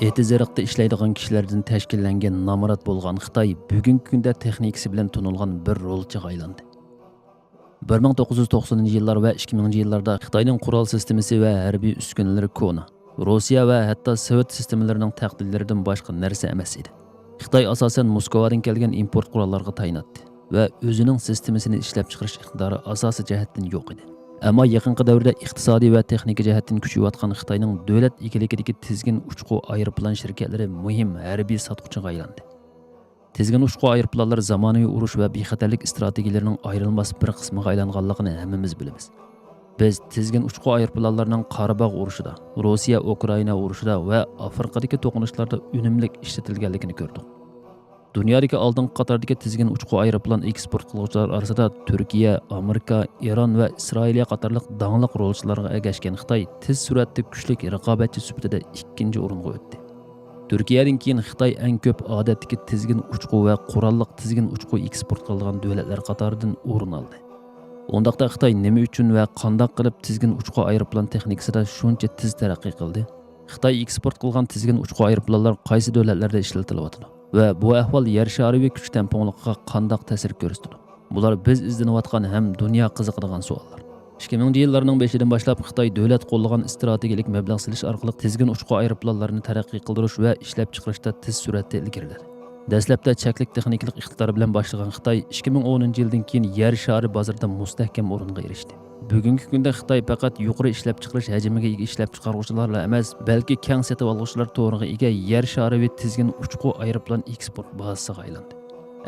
Eti-ziriqda ishlaydigan kishilardan tashkillangan namorat bo'lgan Xitoy bugungi kunda texnikasi bilan tunilgan bir rolchiga aylandi. 1990-yillar va 2000-yillarda Xitoyning qurol sistemasi va harbiy uskunalari kona, Rossiya va hatto Sovet sistemalarining taqdidlaridan boshqa narsa emas edi. Xitoy asosan Moskvadan kelgan import qurollarga tayinatdi va o'zining sistemasini ishlab chiqarish iqtidori asosiy jihatdan yo'q edi. Ammo yaqinqi davrda iqtisodiy va texnika jihatdan kuchayotgan Xitoyning davlat egiligidagi tizgin uchqu aeroplan shirkatlari muhim harbiy sotquchiga aylandi. Tizgin uchqu aeroplanlar zamonaviy urush va bexatarlik strategiyalarining ayrilmas bir qismiga aylanganligini hammamiz bilamiz. Biz tizgin uchqu aeroplanlarning Qorabog' urushida, Rossiya Ukraina urushida va Afrikadagi to'qinishlarda unumli ishlatilganligini ko'rdik. Dunyodagi oldingi qatordagi tizgin uchqu aeroplan eksport qiluvchilar orasida Turkiya, Amerika, Eron va Isroiliya qatorliq danglik rolchilarga egashgan Xitoy tez suratda kuchli raqobatchi sifatida ikkinchi o'ringa o'tdi. Turkiyadan keyin Xitoy eng ko'p odatdagi tizgin uchqu va qurolliq tizgin uchqu eksport qilgan davlatlar qatoridan o'rin oldi. Ondaqda Xitoy nima uchun va qanday qilib tizgin uchqu aeroplan texnikasida shuncha tez taraqqiy qildi? Xitoy eksport qilgan tizgin uchqu aeroplanlar qaysi davlatlarda ishlatilyapti? Va bu ahvol yer shariviy kuch tamponligiga qanday ta'sir ko'rsatdi? Bular biz izlanayotgan ham dunyo qiziqadigan savollar. 2000-yillarning 5-idan boshlab Xitoy davlat qo'llagan strategik mablag' silish orqali tizgin uchqu aeroplanlarini taraqqiy qildirish va ishlab chiqarishda tez suratda ilgariladi. Dastlabda cheklik texnikalik iqtidor bilan boshlagan Xitoy 2010-yildan keyin yer shari bozorida mustahkam o'ringa erishdi. Bugungi kunda Xitoy faqat yuqori ishlab chiqarish hajmiga ega ishlab chiqaruvchilarla emas, balki keng sotib oluvchilar to'g'riga ega yer shari va tizgin uchqu aeroplan eksport bazasiga aylandi.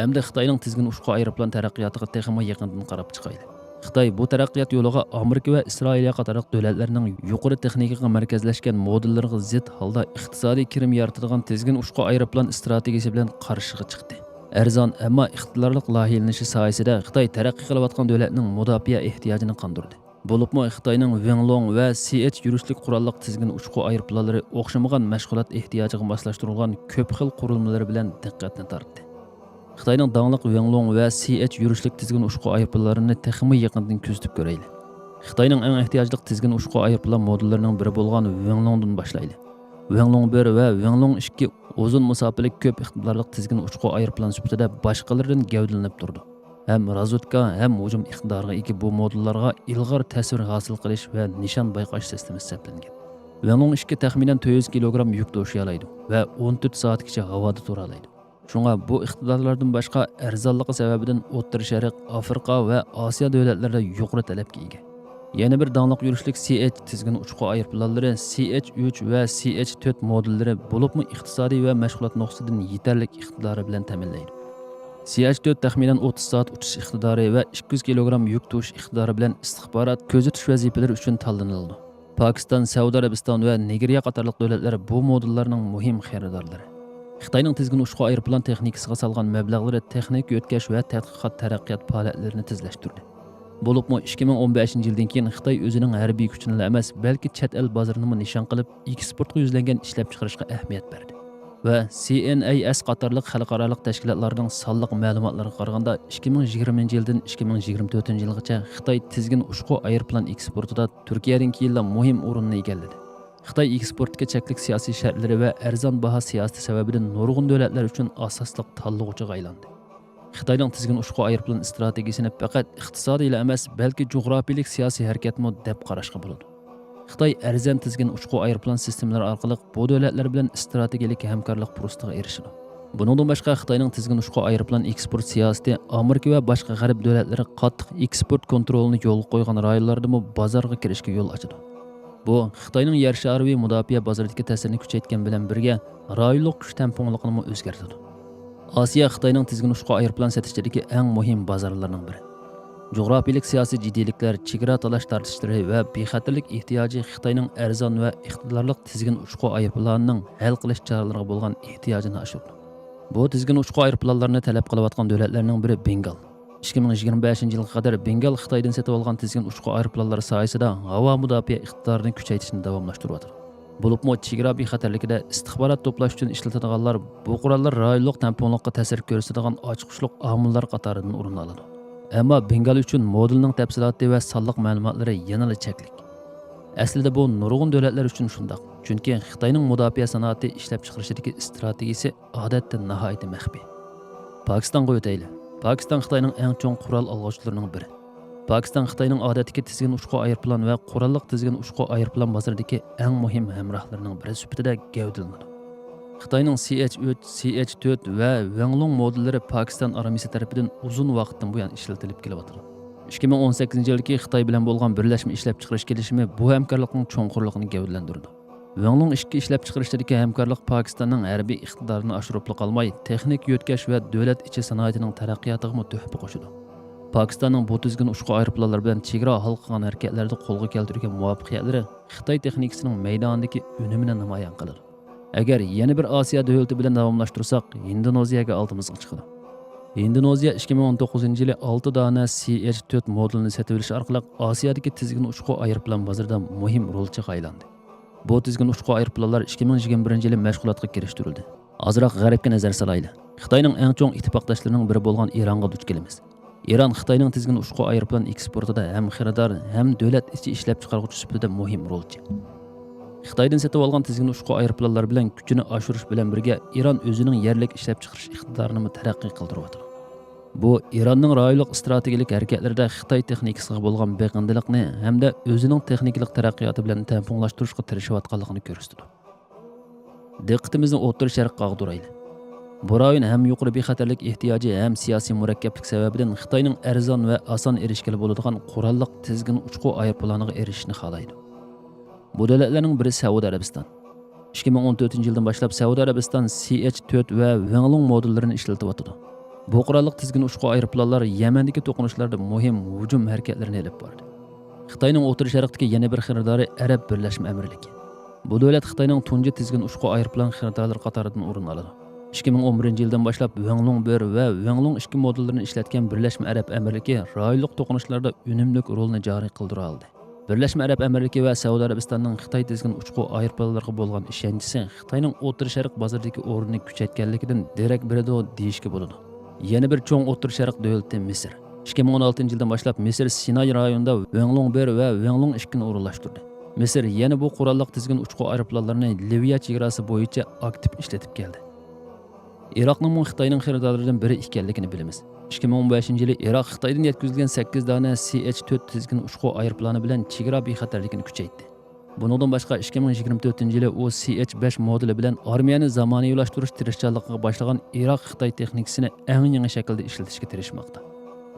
Hamda Xitoyning tizgin uchqu aeroplan taraqqiyotiga texmo yaqindan qarab chiqayli. Xitoy bu taraqqiyot yo'liga Amerika va Isroiliya qatorliq davlatlarning yuqori texnikaga markazlashgan modellariga zid holda iqtisodiy kirim yaratadigan tizgin uchqu aeroplan strategiyasi bilan qarshiga chiqdi. Arzon ammo iqtidorliq loyihalanishi sohasida Xitoy taraqqiy qilayotgan davlatning mudofaa ehtiyojini qondirdi. Bo'libmi Xitoyning Wenlong va CH yurishlik qurolliq tizgin uchqu aeroplanlari o'xshamagan mashg'ulot ehtiyojiga moslashtirilgan ko'p xil qurilmalari bilan diqqatni tortdi. Xitoyning danglik Wenlong va CH yurishlik tizgin uchqu aeroplanlarini texmo yaqindan kuzatib ko'raylik. Xitoyning eng ehtiyojli tizgin uchqu aeroplan modellarining biri bo'lgan Wenlongdan boshlaylik. Wenlong 1 va Wenlong 2 uzun masofalik ko'p iqtidorli tizgin uchqu aeroplan sifatida boshqalaridan gavdalanib turdi. Ham razvedka, ham hujum iqtidoriga ega bu modellarga ilg'or ta'sir hosil qilish va nishon bayqash sistemasi hisoblangan. Wenlong 2 taxminan 400 kilogramm yuk tashiy oladi va 14 soatgacha havoda tura oladi. Shunga bu iqtidorlardan boshqa arzonligi sababidan O'rta Sharq, Afrika va Osiyo davlatlarida yuqori talabga ega. Yana bir danglik yurishlik CH tizgin uchqu aeroplanlari CH3 va CH4 modellari bo'libmi iqtisodiy va mashg'ulot nuqtasidan yetarli iqtidori bilan ta'minlaydi. CH4 taxminan 30 soat uchish iqtidori va 200 kilogramm yuk tashish iqtidori bilan istixborot ko'zatish vazifalari uchun tanlanildi. Pokiston, Saudiya Arabiston va Nigeriya qatorliq davlatlar bu modellarning muhim xaridorlari. Xitoyning tizgin uchqu aeroplan texnikasiga salgan mablag'lari texnik o'tkash va tadqiqot taraqqiyot faoliyatlarini tezlashtirdi. Bo'libmi 2015-yildan keyin Xitoy o'zining harbiy kuchini emas, balki chet el bozorini nishon qilib, eksportga yuzlangan ishlab chiqarishga ahamiyat berdi. Va CNAS qatorliq xalqaro tashkilotlarning sonliq ma'lumotlariga qaraganda 2020-yildan 2024-yilgacha Xitoy tizgin uchqu aeroplan eksportida Turkiyadan keyin muhim o'rinni egalladi. Xitoy eksportga cheklik siyosiy shartlari va arzon baho siyosati sababidan nurg'un davlatlar uchun asosli tanlovchiga aylandi. Xitoyning tizgin uchqu aeroplan strategiyasini faqat iqtisodiy emas, balki jo'grafiylik siyosiy harakatmi deb qarashga bo'ladi. Xitoy arzon tizgin uchqu aeroplan sistemalari orqali bu davlatlar bilan strategik hamkorlik fursatiga erishdi. Buningdan boshqa Xitoyning tizgin uchqu aeroplan eksport siyosati Amerika va boshqa g'arb davlatlari qattiq eksport kontrolini yo'lga qo'ygan rayonlarda bozorga kirishga yo'l ochadi. Bu Xitoyning yer shariviy mudofaa bozoridagi ta'sirini kuchaytgan bilan birga rayonlik kuch tamponligini o'zgartirdi. Osiyo Xitoyning tizgin uchqu aeroplan satishidagi eng muhim bozorlarning biri. Jo'grafiylik siyosiy jiddiyliklar, chegara talash tortishlari va bexatarlik ehtiyoji Xitoyning arzon va iqtidorli tizgin uchqu aeroplanining hal qilish choralariga bo'lgan ehtiyojini oshirdi. Bu tizgin uchqu aeroplanlarini talab qilayotgan davlatlarning biri Bengal. 2025-yilga qadar Bengal Xitoydan sotib olgan tizgin uchqu aeroplanlari sohasida havo mudofaa iqtidorini kuchaytirishni davomlashtirmoqda. Bo'libmi chegara bexatarligida istixborot to'plash uchun ishlatiladiganlar bu qurollar rayonlik tamponlikqa ta'sir ko'rsatadigan ochiqlik omillar qatoridan o'rin oladi. Ammo Bengal uchun modelning tafsiloti va sonliq ma'lumotlari yanada cheklik. Aslida bu nurg'un davlatlar uchun shundoq. Chunki Xitoyning mudofaa sanoati ishlab chiqarishidagi strategiyasi odatda nihoyatda maxfiy. Pokistonga o'taylik. Pokiston Xitoyning eng chong qurol olg'uvchilarining biri. Pokiston Xitoyning odatdagi tizgin uchqu aeroplan va qurolliq tizgin uchqu aeroplan bozoridagi eng muhim hamrohlarining biri sifatida gavdalanadi. Xitoyning CH-3, CH-4 va Wanglong modellari Pokiston armiyasi tomonidan uzun vaqtdan buyon ishlatilib kelyapti. 2018-yildagi Xitoy bilan bo'lgan birlashma ishlab chiqarish kelishimi bu hamkorlikning cho'nqurligini gavdalantirdi. Wanglong 2 ishlab chiqarishdagi hamkorlik Pokistonning harbiy iqtidorini oshirib qolmay, texnik yo'tkash va davlat ichi sanoatining taraqqiyotiga tuhfa qo'shadi. Pokistonning bu tizgin uchqu aeroplanlar bilan chegara halqagan harakatlarda qo'lga keltirgan muvaffaqiyatlari Xitoy texnikasining maydondagi unumini namoyon qiladi. Agar yana bir Osiyo davlati bilan davomlashtirsak, Indoneziyaga oldimizga chiqadi. Indoneziya 2019-yili 6 dona CH-4 modelini sotib olish orqali Osiyodagi tizgin uchqu aeroplan bozorida muhim rolchiga aylandi. Bu tizgin uchqu aeroplanlar 2021-yili mashg'ulotga kirishtirildi. Azroq g'arbga nazar solaylik. Xitoyning eng chong ittifoqdoshlarining biri bo'lgan Eronga duch kelamiz. Eron Xitoyning tizgin uchqu aeroplan eksportida ham xaridor, ham davlat ichi ishlab chiqaruvchi sifatida muhim rolchi. Xitoydan sotib olgan tizgin uchqu aeroplanlar bilan kuchini oshirish bilan birga Eron o'zining yerlik ishlab chiqarish iqtidorini taraqqiy qildiryapti. Bu Eronning rayonlik strategik harakatlarida Xitoy texnikasiga bo'lgan beqindilikni hamda o'zining texnikalik taraqqiyoti bilan ta'minlashtirishga tirishayotganligini ko'rsatdi. Diqqatimizni O'rta Sharqqa ag'diraylik. Bu rayon ham yuqori bexatarlik ehtiyoji ham siyosiy murakkablik sababidan Xitoyning arzon va oson erishgani bo'ladigan qurolliq tizgin uchqu aeroplaniga erishishni xohlaydi. Bu davlatlarning biri Saudiya Arabiston. 2014-yildan boshlab Saudiya Arabiston CH-4 va Wanglong modellarini ishlatyapti. Bu qurolliq tizgin uchqu aeroplanlar Yamandagi to'qinishlarda muhim hujum harakatlarini olib bordi. Xitoyning O'rta Sharqdagi yana bir xaridori Arab Birlashma Amirligi. Bu davlat Xitoyning tunji tizgin uchqu aeroplan xaridorlari qatoridan o'rin oladi. 2011-yildan boshlab Wanglong 1 va Wanglong 2 modellarini ishlatgan Birlashma Arab Amirligi rayonlik to'qinishlarda unumli rolni joriy qildira oldi. Birlashma Arab Amirligi va Saudiya Arabistonning Xitoy tizgin uchqu aeroplanlariga bo'lgan ishonchisi Xitoyning O'rta Sharq bozoridagi o'rnini kuchaytganligidan derak beradi deyishga bo'ladi. Yana bir cho'ng O'rta Sharq davlati Misr. 2016-yildan boshlab Misr Sinay rayonida Wanglong 1 va Wanglong 2 ni o'rinlashtirdi. Misr yana bu qurolliq tizgin uchqu aeroplanlarini Liviya chegarasi bo'yicha aktiv ishlatib keldi. Iroqning Xitoyning xaridorlaridan biri ekanligini bilamiz. 2015-yili Iroq Xitoydan yetkazilgan 8 dona CH-4 tizgin uchqu aeroplani bilan chegara bexatarligini kuchaytirdi. Bundan boshqa 2024-yili u CH-5 modeli bilan armiyani zamonaviylashtirish tirishchiligiga boshlagan Iroq Xitoy texnikasini eng yangi shaklda ishlatishga tirishmoqda.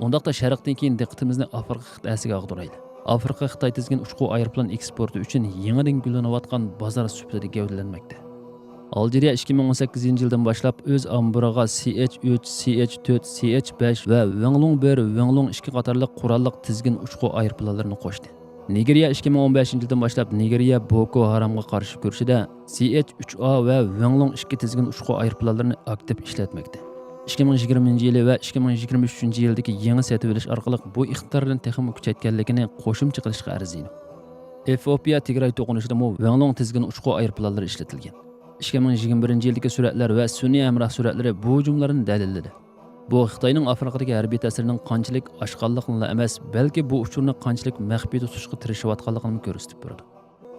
Undaqda Sharqdan keyin diqqatimizni Afrika qit'asiga ag'diraylik. Afrika Xitoy tizgin uchqu aeroplan eksporti uchun yangidan gullanayotgan bozor sifatida gavdalanmoqda. Algeriya 2018-yildan boshlab o'z ambiriga CH-3, CH-4, CH-5 va Wanglong 1, Wanglong 2 qatorliq qurolliq tizgin uchqu aeroplanlarini qo'shdi. Nigeriya 2015-yildan boshlab Nigeriya Boko Haramga qarshi kurashida CH-3A va Wanglong 2 tizgin uchqu aeroplanlarini aktiv ishlatmoqda. 2020-yili va 2023-yildagi yangi sotib olish orqali bu iqtidorni texnik kuchaytganligini qo'shimcha qilishga arziydi. Efiopiya Tigray to'qinishida Wanglong tizgin uchqu aeroplanlari ishlatilgan. 2021-yildagi suratlar va sun'iy hamroh suratlari bu hujumlarni dalilladi. Bu Xitoyning Afrikadagi harbiy ta'sirining qanchalik oshqonliqni emas, balki bu uchurni qanchalik maxfiy tutishga tirishayotganligini ko'rsatib berdi.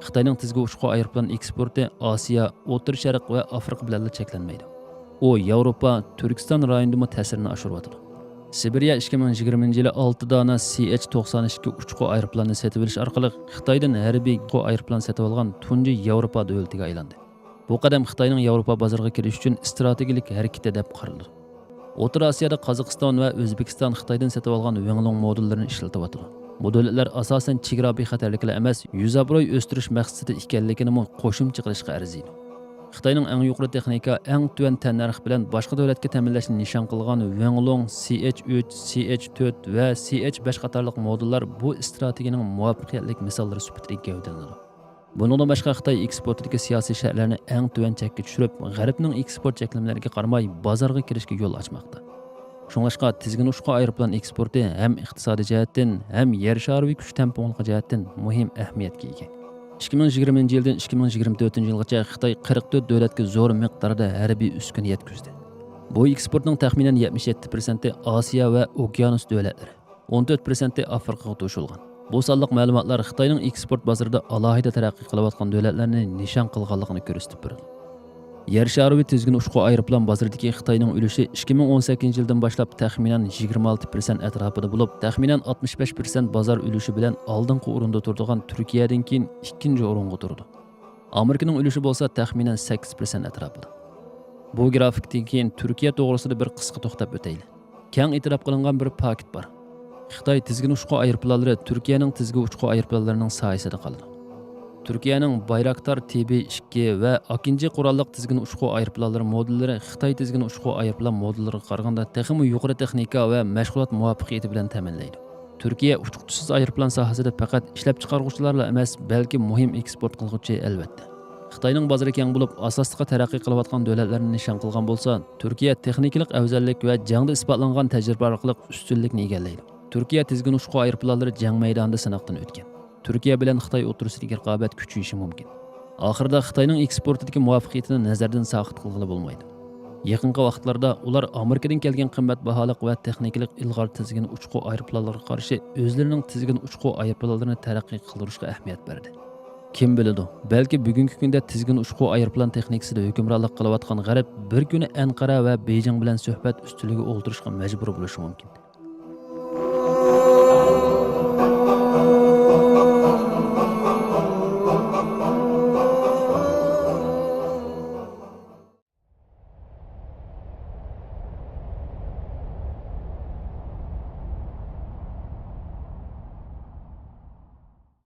Xitoyning tizgin uchqu aeroplan eksporti Osiyo, O'rta Sharq va Afrika bilan cheklanmaydi. U Yevropa, Turkiston rayonida ta'sirini oshiryapti. Sibiriya 2020-yili 6 dona CH-92 uchqu aeroplanni sotib olish orqali Xitoydan harbiy aeroplan sotib olgan tunji Yevropa davlatiga aylandi. Bu qadam Xitoyning Yevropa bozoriga kirish uchun strategik harakat deb qaraldi. O'rta Osiyoda Qozog'iston va O'zbekiston Xitoydan sotib olgan Wanglong modellarini ishlatyapti. Bu davlatlar asosan chegara bexatarliklar emas, yuzabroy o'stirish maqsadida ekanligini qo'shimcha qilishga arziydi. Xitoyning eng yuqori texnika, eng tuvan tannarx bilan boshqa davlatga ta'minlashni nishon qilgan Wanglong CH-3, CH-4 va CH-5 qatorliq modellar bu strategiyaning muvaffaqiyatli misollari sifatida gavdalanadi. Bundan boshqa Xitoy eksportidagi siyosiy shartlarni eng tuvan chekka tushirib, G'arbning eksport cheklamlariga qaramay bozorga kirishga yo'l ochmoqda. Shuningdek, tizgin uchqu aeroplan eksporti ham iqtisodiy jihatdan, ham yer shariy kuch tamponligi jihatdan muhim ahamiyatga ega. 2020-yildan 2024-yilgacha Xitoy 44 davlatga zo'r miqdorda harbiy uskuna yetkazdi. Bu eksportning taxminan 77% Osiyo va Okeanos davlatlari, 14% Afrikaga to'shilgan. Bu sonliq ma'lumotlar Xitoyning eksport bozorida alohida taraqqiy qilayotgan davlatlarni nishon qilganligini ko'rsatib beradi. Yer shariy tizgin uçqu aeroplan bozoridagi Xitoyning ulushi 2018 yildan boshlab taxminan 26% atrofida bo'lib, taxminan 65% bozor ulushi bilan oldingi o'rinda turadigan Turkiyadan keyin ikkinchi o'ringa turdi. Amerikaning ulushi bo'lsa taxminan 8% atrofida. Bu grafikdan keyin Turkiya to'g'risida bir qisqa to'xtab o'taylik. Keng e'tirof qilingan bir paket bor. Xitoy tizgin uçqu aeroplanlari Turkiyaning tizgi uçqu aeroplanlarining soyasida qoldi. Turkiyaning Bayraktar TB2 va Akinci qurolliq tizgin uçqu aeroplanlari modellari Xitoy tizgin uçqu aeroplan modellariga qaraganda texnik yuqori texnika va mashg'ulot muvaffaqiyati bilan ta'minlaydi. Turkiya uçquchisiz aeroplan sohasida faqat ishlab chiqaruvchilarla emas, balki muhim eksport qilguvchi albatta. Xitoyning bozori keng bo'lib, asosliqqa taraqqiy qilayotgan davlatlarni nishon qilgan bo'lsa, Turkiya texniklik afzallik va jangda isbotlangan tajriba orqali ustunlikni egallaydi. Turkiya tizgin uçqu aeroplanlari jang maydonida sinoqdan o'tgan. Turkiya bilan Xitoy o'rtasidagi raqobat kuchayishi mumkin. Oxirida Xitoyning eksportidagi muvaffaqiyatini nazardan soqit qilg'ili bo'lmaydi. Yaqinqi vaqtlarda ular Amerikadan kelgan qimmat baholiq va texniklik ilg'or tizgin uçqu aeroplanlariga qarshi o'zlarining tizgin uçqu aeroplanlarini taraqqiy qildirishga ahamiyat berdi. Kim biladi, balki bugungi kunda tizgin uçqu aeroplan texnikasida hukmronlik qilayotgan G'arb bir kuni Anqara va Beyjing bilan suhbat ustiliga o'ltirishga majbur bo'lishi mumkin.